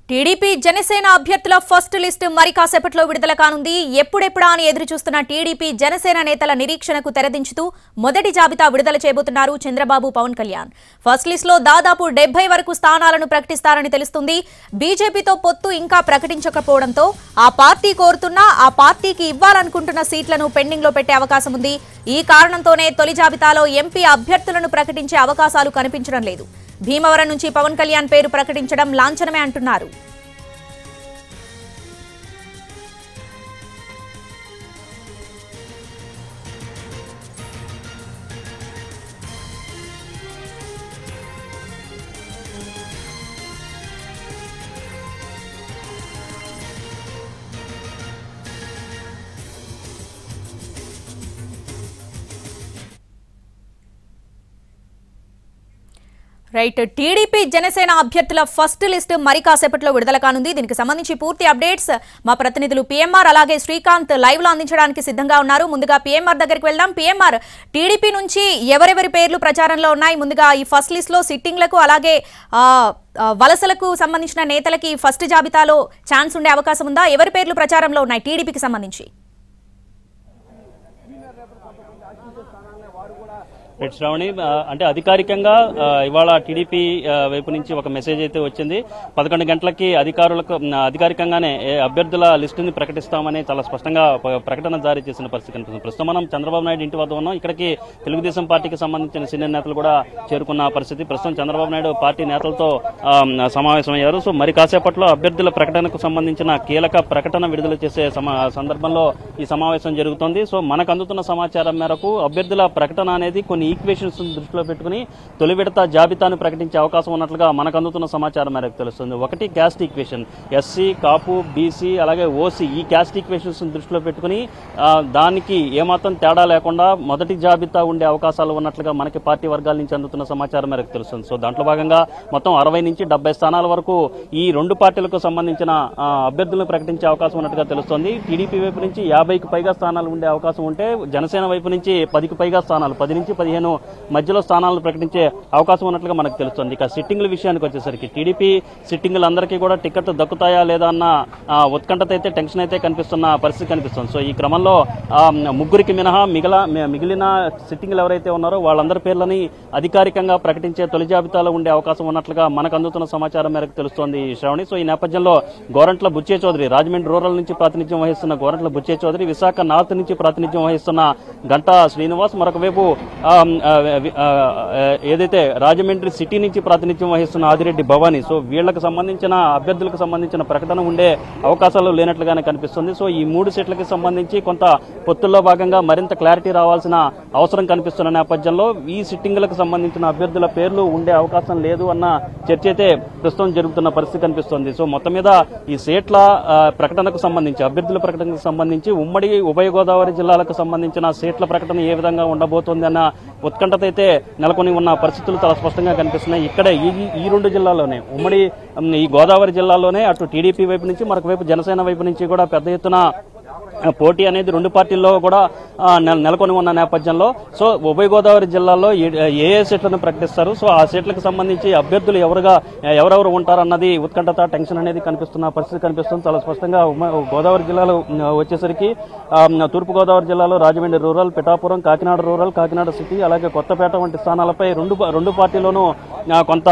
TDP Janasena అభ్యర్థుల first list మరి కాసేపట్లో విడుదల కానుంది. ఎప్పుడెప్పుడా అని ఎదురు చూస్తున్న టీడీపీ జనసేన నేతల నిరీక్షణకు తెరదించుతూ మొదటి జాబితా విడుదల చేయబోతున్నారు చంద్రబాబు, పవన్ కళ్యాణ్. ఫస్ట్ లిస్ట్ లో దాదాపు 70 వరకు స్థానాలను ప్రకటిస్తారని తెలుస్తుంది. బీజేపీతో పొత్తు ఇంకా ప్రకటించకపోవడంతో ఆ పార్టీ కోరుతున్న, ఆ పార్టీకి ఇవ్వాలనుకుంటున్న సీట్లను పెండింగ్ లో పెట్టే అవకాశం ఉంది. ఈ కారణంతోనే తొలి జాబితాలో ఎంపీ అభ్యర్థులను ప్రకటించే అవకాశాలు కనిపించడం లేదు. భీమవరం నుంచి పవన్ కళ్యాణ్ పేరు ప్రకటించడం లాంఛనమే అంటున్నారు. రైట్, టీడీపీ జనసేన అభ్యర్థుల ఫస్ట్ లిస్ట్ మరి కాసేపట్లో విడుదల కానుంది. దీనికి సంబంధించి పూర్తి అప్డేట్స్ మా ప్రతినిధులు పిఎంఆర్ అలాగే శ్రీకాంత్ లైవ్ లో అందించడానికి సిద్ధంగా ఉన్నారు. ముందుగా పిఎంఆర్ దగ్గరికి వెళ్దాం. పిఎంఆర్, టీడీపీ నుంచి ఎవరెవరి పేర్లు ప్రచారంలో ఉన్నాయి? ముందుగా ఈ ఫస్ట్ లిస్ట్ లో సిట్టింగ్లకు అలాగే వలసలకు సంబంధించిన నేతలకి ఫస్ట్ జాబితాలో ఛాన్స్ ఉండే అవకాశం ఉందా? ఎవరి పేర్లు ప్రచారంలో ఉన్నాయి టీడీపీకి సంబంధించి? శ్రావణి, అంటే అధికారికంగా ఇవాళ టీడీపీ వైపు నుంచి ఒక మెసేజ్ అయితే వచ్చింది. 11 గంటలకి అధికారికంగానే అభ్యర్థుల లిస్టుని ప్రకటిస్తామని చాలా స్పష్టంగా ప్రకటన జారీ చేసిన పరిస్థితి కనిపిస్తుంది. ప్రస్తుతం మనం చంద్రబాబు నాయుడు ఇంటి వద్ద ఉన్నాం. ఇక్కడికి తెలుగుదేశం పార్టీకి సంబంధించిన సీనియర్ నేతలు కూడా చేరుకున్న పరిస్థితి. ప్రస్తుతం చంద్రబాబు నాయుడు పార్టీ నేతలతో సమావేశమయ్యారు. సో మరి కాసేపట్లో అభ్యర్థుల ప్రకటనకు సంబంధించిన కీలక ప్రకటన విడుదల చేసే సందర్భంలో ఈ సమావేశం జరుగుతోంది. సో మనకు అందుతున్న సమాచారం మేరకు అభ్యర్థుల ప్రకటన అనేది కొన్ని ఈక్వేషన్స్ దృష్టిలో పెట్టుకుని తొలి విడత జాబితాను ప్రకటించే అవకాశం ఉన్నట్లుగా మనకు అందుతున్న సమాచారం మేరకు తెలుస్తుంది. ఒకటి క్యాస్ట్ ఈక్వేషన్, ఎస్సీ, కాపు, బీసీ అలాగే ఓసీ, ఈ క్యాస్ట్ ఈక్వేషన్స్ దృష్టిలో పెట్టుకుని దానికి ఏమాత్రం తేడా లేకుండా మొదటి జాబితా ఉండే అవకాశాలు ఉన్నట్లుగా మనకి పార్టీ వర్గాల నుంచి అందుతున్న సమాచారం మేరకు తెలుస్తుంది. సో దాంట్లో భాగంగా మొత్తం 60 నుంచి 70 స్థానాల వరకు ఈ రెండు పార్టీలకు సంబంధించిన అభ్యర్థులను ప్రకటించే అవకాశం ఉన్నట్టుగా తెలుస్తోంది. టీడీపీ వైపు నుంచి 50కి పైగా స్థానాలు ఉండే అవకాశం ఉంటే జనసేన వైపు నుంచి 10కి పైగా స్థానాలు, 10 నుంచి 15 మధ్యలో స్థానాలను ప్రకటించే అవకాశం ఉన్నట్లుగా మనకు తెలుస్తుంది. ఇక సిట్టింగ్ల విషయానికి వచ్చేసరికి టీడీపీ సిట్టింగ్లందరికీ కూడా టికెట్ దక్కుతాయా లేదా అన్న ఉత్కంఠత అయితే, టెన్షన్ అయితే కనిపిస్తున్న పరిస్థితి కనిపిస్తుంది. సో ఈ క్రమంలో ముగ్గురికి మినహా మిగిలిన సిట్టింగ్లు ఎవరైతే ఉన్నారో వాళ్ళందరి పేర్లని అధికారికంగా ప్రకటించే తొలి జాబితాలో ఉండే అవకాశం ఉన్నట్లుగా మనకు అందుతున్న సమాచారం మేరకు తెలుస్తోంది శ్రావణి. సో ఈ నేపథ్యంలో గోరంట్ల బుచ్చే చౌదరి, రాజమండ్రి రూరల్ నుంచి ప్రాతినిధ్యం వహిస్తున్న గోరంట్ల బుచ్చే చౌదరి, విశాఖ నార్త్ నుంచి ప్రాతినిధ్యం వహిస్తున్న గంటా శ్రీనివాస్, మరొక వైపు ఏదైతే రాజమండ్రి సిటీ నుంచి ప్రాతినిధ్యం వహిస్తున్న ఆదిరెడ్డి భవానీ, సో వీళ్లకు సంబంధించిన అభ్యర్థులకు సంబంధించిన ప్రకటన ఉండే అవకాశాలు లేనట్లుగానే కనిపిస్తుంది. సో ఈ 3 సీట్లకి సంబంధించి కొంత పొత్తుల్లో భాగంగా మరింత క్లారిటీ రావాల్సిన అవసరం కనిపిస్తున్న నేపథ్యంలో ఈ సిట్టింగ్లకు సంబంధించిన అభ్యర్థుల పేర్లు ఉండే అవకాశం లేదు అన్న చర్చ అయితే ప్రస్తుతం జరుగుతున్న పరిస్థితి కనిపిస్తుంది. సో మొత్తం మీద ఈ సీట్ల ప్రకటనకు సంబంధించి, అభ్యర్థుల ప్రకటనకు సంబంధించి ఉమ్మడి ఉభయ గోదావరి జిల్లాలకు సంబంధించిన సీట్ల ప్రకటన ఏ విధంగా ఉండబోతోంది అన్న ఉత్కంఠత అయితే నెలకొని ఉన్న పరిస్థితులు చాలా స్పష్టంగా కనిపిస్తున్నాయి. ఇక్కడే ఈ 2 జిల్లాల్లోనే, ఉమ్మడి ఈ గోదావరి జిల్లాలోనే అటు టీడీపీ వైపు నుంచి మరొక వైపు జనసేన వైపు నుంచి కూడా పెద్ద ఎత్తున పోటీ అనేది 2 పార్టీల్లో కూడా నెలకొని ఉన్న నేపథ్యంలో సో ఉభయ గోదావరి జిల్లాలో ఏ సీట్లను ప్రకటిస్తారు, సో ఆ సీట్లకు సంబంధించి అభ్యర్థులు ఎవరెవరు ఉంటారన్నది ఉత్కంఠత, టెన్షన్ అనేది కనిపిస్తున్న పరిస్థితి కనిపిస్తుంది. చాలా స్పష్టంగా గోదావరి జిల్లాలో వచ్చేసరికి తూర్పు గోదావరి జిల్లాలో Rajahmundry rural, Pithapuram, Kakinada rural, Kakinada city అలాగే కొత్తపేట వంటి స్థానాలపై రెండు పార్టీలోనూ కొంత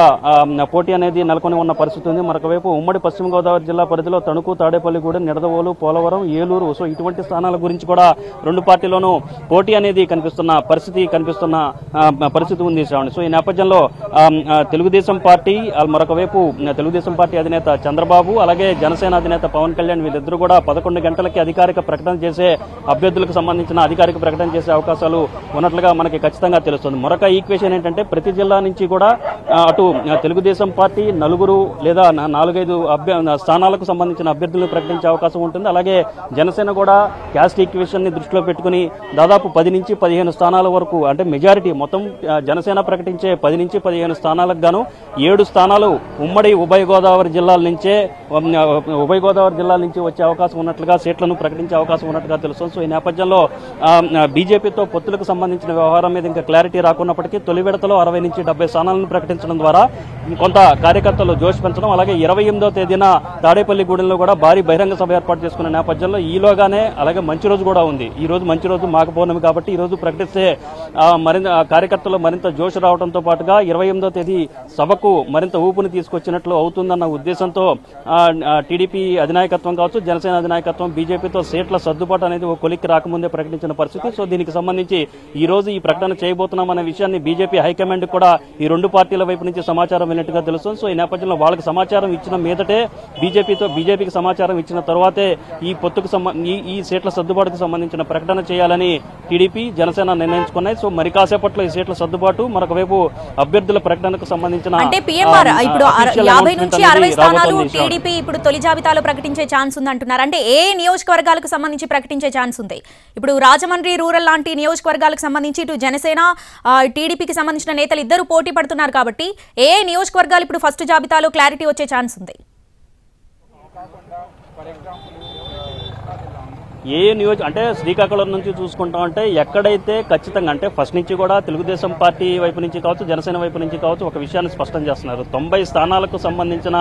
పోటీ అనేది నెలకొని ఉన్న పరిస్థితి ఉంది. మరొక వైపు ఉమ్మడి పశ్చిమ గోదావరి జిల్లా పరిధిలో తణుకు, తాడేపల్లిగూడెం, నిడదవోలు, పోలవరం, ఏలూరు, సో ఇటువంటి స్థానాల గురించి కూడా 2 పార్టీలోనూ పోటీ అనేది కనిపిస్తున్న పరిస్థితి ఉంది శ్రావణి. సో ఈ నేపథ్యంలో తెలుగుదేశం పార్టీ, మరొక వైపు తెలుగుదేశం పార్టీ అధినేత చంద్రబాబు అలాగే జనసేన అధినేత పవన్ కళ్యాణ్ వీళ్ళిద్దరూ కూడా 11 గంటలకి అధికారిక ప్రకటన చేసే, అభ్యర్థులకు సంబంధించిన అధికారిక ప్రకటన చేసే అవకాశాలు ఉన్నట్లుగా మనకి ఖచ్చితంగా తెలుస్తుంది. మరొక ఈక్వేషన్ ఏంటంటే ప్రతి జిల్లా నుంచి కూడా అటు తెలుగుదేశం పార్టీ 4 లేదా 4-5 స్థానాలకు సంబంధించిన అభ్యర్థులను ప్రకటించే అవకాశం ఉంటుంది. అలాగే జనసేన కూడా కూడా క్యాస్ట్ ఈక్వేషన్ని దృష్టిలో పెట్టుకుని దాదాపు 10 నుంచి 15 స్థానాల వరకు అంటే మెజారిటీ మొత్తం జనసేన ప్రకటించే 10 నుంచి 15 స్థానాలకు గాను 7 స్థానాలు ఉమ్మడి ఉభయ గోదావరి జిల్లాల నుంచే వచ్చే అవకాశం ఉన్నట్లుగా సీట్లను ప్రకటించే అవకాశం ఉన్నట్టుగా తెలుస్తుంది. సో ఈ నేపథ్యంలో బీజేపీతో పొత్తులకు సంబంధించిన వ్యవహారం మీద ఇంకా క్లారిటీ రాకున్నప్పటికీ తొలి విడతలో 60 నుంచి 70 స్థానాలను ప్రకటించడం ద్వారా కొంత కార్యకర్తలు జోష్ పెంచడం, అలాగే 28వ తేదీన తాడేపల్లిగూడెంలో కూడా భారీ బహిరంగ సభ ఏర్పాటు చేసుకున్న నేపథ్యంలో ఈలోగానే అలాగే మంచి రోజు కూడా ఉంది. ఈ రోజు మంచి రోజు మాఘ పౌర్ణమి కాబట్టి ఈ రోజు ప్రకటిస్తే మరింత కార్యకర్తలు మరింత జోష్ రావడంతో పాటుగా 28వ తేదీ సభకు మరింత ఊపుని తీసుకొచ్చినట్లు అవుతుందన్న ఉద్దేశంతో టీడీపీ అధినాయకత్వం కావచ్చు, జనసేన అధినాయకత్వం బీజేపీతో సీట్ల సర్దుబాటు అనేది ఒక కొలిక్కి రాకముందే ప్రకటించిన పరిస్థితి. సో దీనికి సంబంధించి ఈ రోజు ఈ ప్రకటన చేయబోతున్నామనే విషయాన్ని బీజేపీ హైకమాండ్ కూడా ఈ రెండు పార్టీల వైపు నుంచి సమాచారం వెళ్ళినట్టుగా తెలుస్తుంది. సో ఈ నేపథ్యంలో వాళ్ళకి సమాచారం ఇచ్చిన మీదటే బీజేపీకి సమాచారం ఇచ్చిన తర్వాతే ఈ పొత్తుకు ఈ సీట్ల సర్దుబాటుకు సంబంధించిన ప్రకటన చేయాలని టీడీపీ జనసేన నిర్ణయించుకున్నాయి. సో మరి కాసేపట్లో ఈ సీట్ల సర్దుబాటు మరొక వైపు అభ్యర్థుల ప్రకటనకు సంబంధించిన అంటే పీఎంఆర్ ఇప్పుడు 50 నుంచి 60 స్థానాలు టీడీపీ ఇప్పుడు తొలి జాబితాలో ప్రకటించే ఛాన్స్ ఉంది అంటున్నారు. అంటే ఏ నియోజకవర్గాలకు సంబంధించి ప్రకటించే ఛాన్స్ ఉంది? ఇప్పుడు రాజమండ్రి రూరల్ లాంటి నియోజకవర్గాలకు సంబంధించి ఇటు జనసేన టీడీపీకి సంబంధించిన నేతలు ఇద్దరు పోటీ పడుతున్నారు కాబట్టి ఏ నియోజకవర్గాలు ఇప్పుడు ఫస్ట్ జాబితాలో క్లారిటీ వచ్చే ఛాన్స్ ఉంది? అంటే శ్రీకాకుళం నుంచి చూసుకుంటాం అంటే ఎక్కడైతే ఖచ్చితంగా అంటే ఫస్ట్ నుంచి కూడా తెలుగుదేశం పార్టీ వైపు నుంచి కావచ్చు, జనసేన వైపు నుంచి కావచ్చు ఒక విషయాన్ని స్పష్టం చేస్తున్నారు. 90 స్థానాలకు సంబంధించిన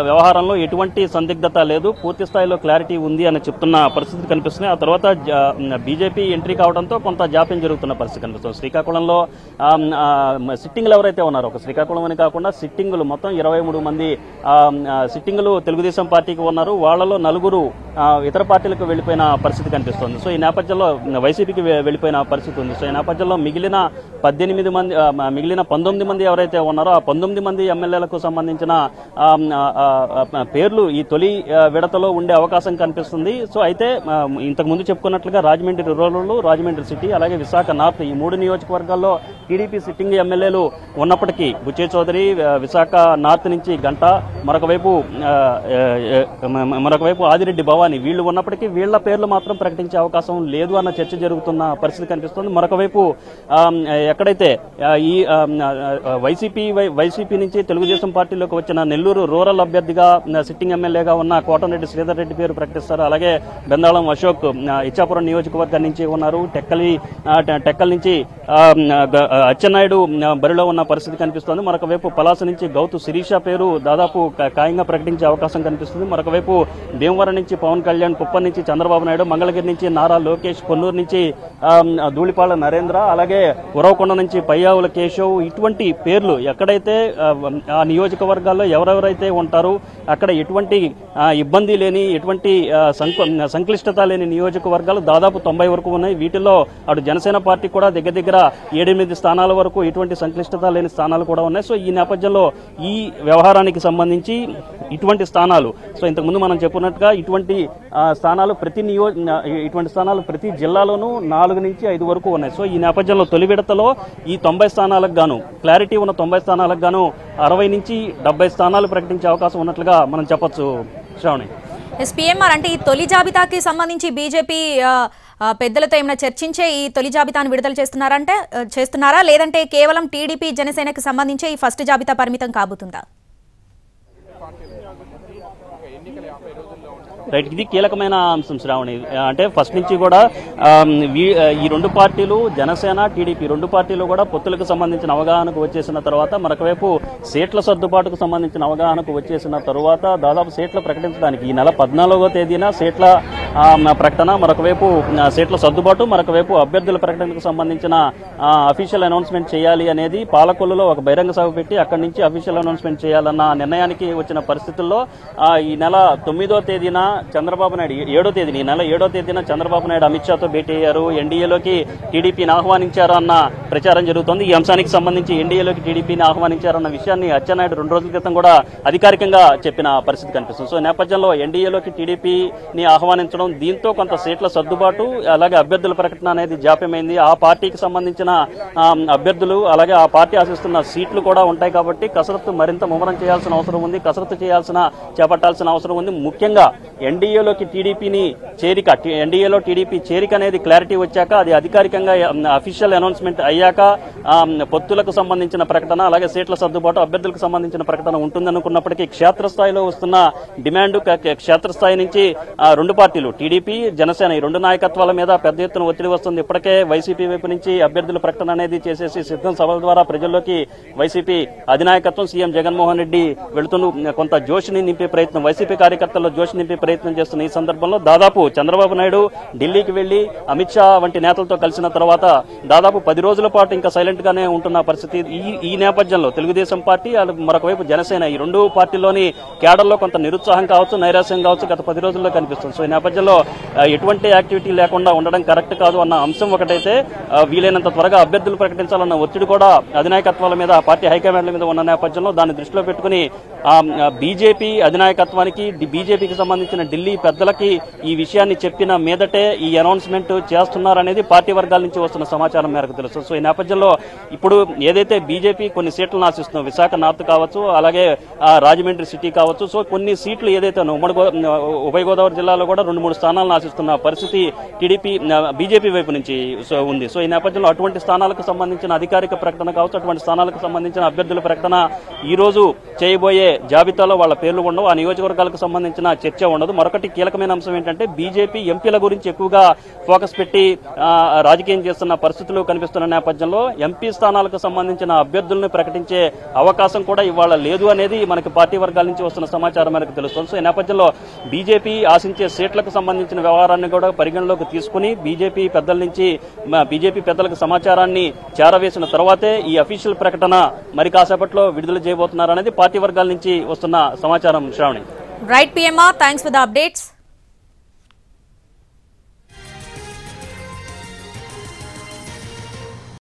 వ్యవహారంలో ఎటువంటి సందిగ్ధత లేదు, పూర్తి స్థాయిలో క్లారిటీ ఉంది అని చెప్తున్న పరిస్థితి కనిపిస్తుంది. ఆ తర్వాత బీజేపీ ఎంట్రీ కావడంతో కొంత జాప్యం జరుగుతున్న పరిస్థితి కనిపిస్తుంది. శ్రీకాకుళంలో సిట్టింగ్లు ఎవరైతే ఉన్నారో, ఒక శ్రీకాకుళం అని కాకుండా సిట్టింగులు మొత్తం 23 మంది సిట్టింగులు తెలుగుదేశం పార్టీకి ఉన్నారు. వాళ్లలో 4 ఇతర పార్టీలకు వెళ్లిపోయిన పరిస్థితి కనిపిస్తుంది. సో ఈ నేపథ్యంలో వైసీపీకి వెళ్లిపోయిన పరిస్థితి ఉంది. సో ఈ నేపథ్యంలో మిగిలిన 19 మంది ఎవరైతే ఉన్నారో ఆ 19 మంది ఎమ్మెల్యేలకు సంబంధించిన పేర్లు ఈ తొలి విడతలో ఉండే అవకాశం కనిపిస్తుంది. సో అయితే ఇంతకు ముందు చెప్పుకున్నట్లుగా రాజమండ్రి రూరల్, రాజమండ్రి సిటీ, అలాగే విశాఖ నార్త్ ఈ 3 నియోజకవర్గాల్లో టీడీపీ సిట్టింగ్ ఎమ్మెల్యేలు ఉన్నప్పటికీ బుచ్చే చౌదరి విశాఖ నార్త్ నుంచి గంట, మరొక వైపు ఆదిరెడ్డి భవానీ వీళ్ళు ఉన్నప్పటికీ వీళ్ల పేర్లు మాత్రం ప్రకటించే అవకాశం లేదు అన్న చర్చ జరుగుతున్న పరిస్థితి కనిపిస్తుంది. మరొక వైపు ఎక్కడైతే ఈ వైసీపీ నుంచి తెలుగుదేశం పార్టీలోకి వచ్చిన నెల్లూరు రూరల్ అభ్యర్థిగా సిట్టింగ్ ఎమ్మెల్యేగా ఉన్న కోటంరెడ్డి శ్రీధర్ రెడ్డి పేరు ప్రకటిస్తారు. అలాగే బెందాళం అశోక్ ఇచ్చాపురం నియోజకవర్గం నుంచి ఉన్నారు. టెక్కల్ నుంచి అచ్చెన్నాయుడు బరిలో ఉన్న పరిస్థితి కనిపిస్తోంది. మరొక వైపు పలాస నుంచి గౌతు శిరీష పేరు దాదాపు ఖాయంగా ప్రకటించే అవకాశం కనిపిస్తుంది. మరొక వైపు భీమవరం నుంచి పవన్ కళ్యాణ్, కుప్పం నుంచి చంద్రబాబు నాయుడు, మంగళగిరి నుంచి నారా లోకేష్, కొన్నూరు నుంచి ధూళిపాళ్ల నరేంద్ర, అలాగే ఉరవకొండ నుంచి పయ్యావుల కేశవ్ ఇటువంటి పేర్లు ఎక్కడైతే ఆ నియోజకవర్గాల్లో ఎవరెవరైతే ఉంటారో అక్కడ ఎటువంటి ఇబ్బంది లేని, ఎటువంటి సంక్లిష్టత లేని నియోజకవర్గాలు దాదాపు 90 వరకు ఉన్నాయి. వీటిల్లో అటు జనసేన పార్టీ కూడా దగ్గర 7-8 స్థానాల వరకు ఎటువంటి సంక్లిష్టత లేని స్థానాలు కూడా ఉన్నాయి. సో ఈ నేపథ్యంలో ఈ వ్యవహారానికి సంబంధించి ఇటువంటి స్థానాలు, సో ఇంతకుముందు మనం చెప్పుకున్నట్టుగా ఇటువంటి స్థానాలు ప్రతి జిల్లాలోనూ 4 నుంచి 5 వరకు ఉన్నాయి. సో ఈ నేపథ్యంలో తొలి విడతలో ఈ 90 స్థానాలకు గాను క్లారిటీ ఉన్న 90 స్థానాలకు గాను 60 నుంచి 70 స్థానాలు ప్రకటించే అవకాశం ఉన్నట్లుగా మనం చెప్పొచ్చు. శ్రావణి, ఎస్పీఎంఆర్ అంటే ఈ తొలి జాబితాకి సంబంధించి బీజేపీ పెద్దలతో ఏమైనా చర్చించే ఈ తొలి జాబితాను విడుదల చేస్తున్నారా లేదంటే కేవలం టీడీపీ జనసేనకు సంబంధించి ఈ ఫస్ట్ జాబితా పరిమితం కాబోతుందా? రైట్, ఇది కీలకమైన అంశం శ్రావణి. అంటే ఫస్ట్ నుంచి కూడా ఈ రెండు పార్టీలు జనసేన, టీడీపీ 2 పార్టీలు కూడా పొత్తులకు సంబంధించిన అవగాహనకు వచ్చేసిన తర్వాత, మరొకవైపు సీట్ల సర్దుబాటుకు సంబంధించిన అవగాహనకు వచ్చేసిన తరువాత దాదాపు సీట్లు ప్రకటించడానికి ఈ నెల 14వ తేదీన సీట్ల ప్రకటన, మరొకవైపు సీట్ల సర్దుబాటు, మరొకవైపు అభ్యర్థుల ప్రకటనకు సంబంధించిన అఫీషియల్ అనౌన్స్మెంట్ చేయాలి అనేది పాలకొల్లులో ఒక బహిరంగ సభ పెట్టి అక్కడి నుంచి అఫీషియల్ అనౌన్స్మెంట్ చేయాలన్న నిర్ణయానికి వచ్చిన పరిస్థితుల్లో ఈ నెల 9వ తేదీన చంద్రబాబు నాయుడు, 7వ తేదీన ఈ నెల 7వ తేదీన చంద్రబాబు నాయుడు అమిత్ షాతో భేటీ అయ్యారు. ఎన్డీఏలోకి టీడీపీని ఆహ్వానించారు అన్న ప్రచారం జరుగుతోంది. ఈ అంశానికి సంబంధించి ఎన్డీఏలోకి టీడీపీని ఆహ్వానించారన్న విషయాన్ని అచ్చెన్నాయుడు 2 రోజుల క్రితం కూడా అధికారికంగా చెప్పిన పరిస్థితి కనిపిస్తుంది. సో నేపథ్యంలో ఎన్డీఏలోకి టీడీపీని ఆహ్వానించడం ఉండడం, దీంతో కొంత సీట్ల సర్దుబాటు అలాగే అభ్యర్థుల ప్రకటన అనేది జాప్యమైంది. ఆ పార్టీకి సంబంధించిన అభ్యర్థులు అలాగే ఆ పార్టీ ఆశిస్తున్న సీట్లు కూడా ఉంటాయి కాబట్టి కసరత్తు మరింత ముమ్మరం చేయాల్సిన అవసరం ఉంది, కసరత్తు చేపట్టాల్సిన అవసరం ఉంది. ముఖ్యంగా ఎన్డీఏలోకి టీడీపీని చేరిక, ఎన్డీఏలో టీడీపీ చేరిక అనేది క్లారిటీ వచ్చాక, అది అధికారికంగా అఫీషియల్ అనౌన్స్మెంట్ అయ్యాక పొత్తులకు సంబంధించిన ప్రకటన అలాగే సీట్ల సర్దుబాటు అభ్యర్థులకు సంబంధించిన ప్రకటన ఉంటుందనుకున్నప్పటికీ క్షేత్రస్థాయిలో వస్తున్న డిమాండ్, క్షేత్రస్థాయి నుంచి రెండు పార్టీలు టీడీపీ జనసేన ఈ రెండు నాయకత్వాల మీద పెద్ద ఎత్తున ఒత్తిడి వస్తుంది. ఇప్పటికే వైసీపీ వైపు నుంచి అభ్యర్థుల ప్రకటన అనేది చేసేసి సిద్ధం సభల ద్వారా ప్రజల్లోకి వైసీపీ అధినాయకత్వం సీఎం జగన్మోహన్ రెడ్డి వెళుతూ కొంత జోష్ని నింపే ప్రయత్నం, వైసీపీ కార్యకర్తల్లో జోష్ నింపే ప్రయత్నం చేస్తున్న ఈ సందర్భంలో దాదాపు చంద్రబాబు నాయుడు ఢిల్లీకి వెళ్లి అమిత్ షా వంటి నేతలతో కలిసిన తర్వాత దాదాపు 10 రోజుల పాటు ఇంకా సైలెంట్ గానే ఉంటున్న పరిస్థితి. ఈ నేపథ్యంలో తెలుగుదేశం పార్టీ మరొక వైపు జనసేన ఈ రెండు పార్టీల్లోని కేడర్లో కొంత నిరుత్సాహం కావచ్చు, నైరాశ్యం కావచ్చు గత 10 రోజుల్లో కనిపిస్తుంది. సో ఈ నేపథ్యంలో ఎటువంటి యాక్టివిటీ లేకుండా ఉండడం కరెక్ట్ కాదు అన్న అంశం ఒకటైతే, వీలైనంత త్వరగా అభ్యర్థులు ప్రకటించాలన్న ఒత్తిడి కూడా అధినాయకత్వాల మీద, పార్టీ హైకమాండ్ల మీద ఉన్న నేపథ్యంలో దాన్ని దృష్టిలో పెట్టుకుని బీజేపీ అధినాయకత్వానికి, బీజేపీకి సంబంధించిన ఢిల్లీ పెద్దలకి ఈ విషయాన్ని చెప్పిన మీదటే ఈ అనౌన్స్మెంట్ చేస్తున్నారనేది పార్టీ వర్గాల నుంచి వస్తున్న సమాచారం మేరకు తెలుసు. సో ఈ నేపథ్యంలో ఇప్పుడు ఏదైతే బీజేపీ కొన్ని సీట్లను ఆశిస్తుందో, విశాఖ నార్త్ కావచ్చు అలాగే రాజమండ్రి సిటీ కావచ్చు, సో కొన్ని సీట్లు ఏదైతే ఉభయ గోదావరి జిల్లాలో కూడా 2-3 స్థానాలను ఆశిస్తున్న పరిస్థితి బీజేపీ వైపు నుంచి ఉంది. సో ఈ నేపథ్యంలో అటువంటి స్థానాలకు సంబంధించిన అధికారిక ప్రకటన కావచ్చు, అటువంటి స్థానాలకు సంబంధించిన అభ్యర్థుల ప్రకటన ఈ రోజు చేయబోయే జాబితాలో వాళ్ళ పేర్లు ఉండవు, ఆ నియోజకవర్గాలకు సంబంధించిన చర్చ ఉండదు. మరొకటి కీలకమైన అంశం ఏంటంటే బీజేపీ ఎంపీల గురించి ఎక్కువగా ఫోకస్ పెట్టి రాజకీయం చేస్తున్న పరిస్థితులు కనిపిస్తున్న నేపథ్యంలో ఎంపీ స్థానాలకు సంబంధించిన అభ్యర్థులను ప్రకటించే అవకాశం కూడా ఇవాళ లేదు అనేది మనకి పార్టీ వర్గాల నుంచి వస్తున్న సమాచారం మేరకు తెలుస్తుంది. సో ఈ నేపథ్యంలో బీజేపీ ఆశించే సీట్లకు సంబంధించిన వ్యవహారాన్ని కూడా పరిగణలోకి తీసుకుని బీజేపీ పెద్దలకు సమాచారాన్ని చేరవేసిన తర్వాతే ఈ అఫీషియల్ ప్రకటన మరి కాసేపట్లో విడుదల చేయబోతున్నారనేది పార్టీ వర్గాల నుంచి వస్తున్న సమాచారం. Shravani. Right PMR, thanks for the updates.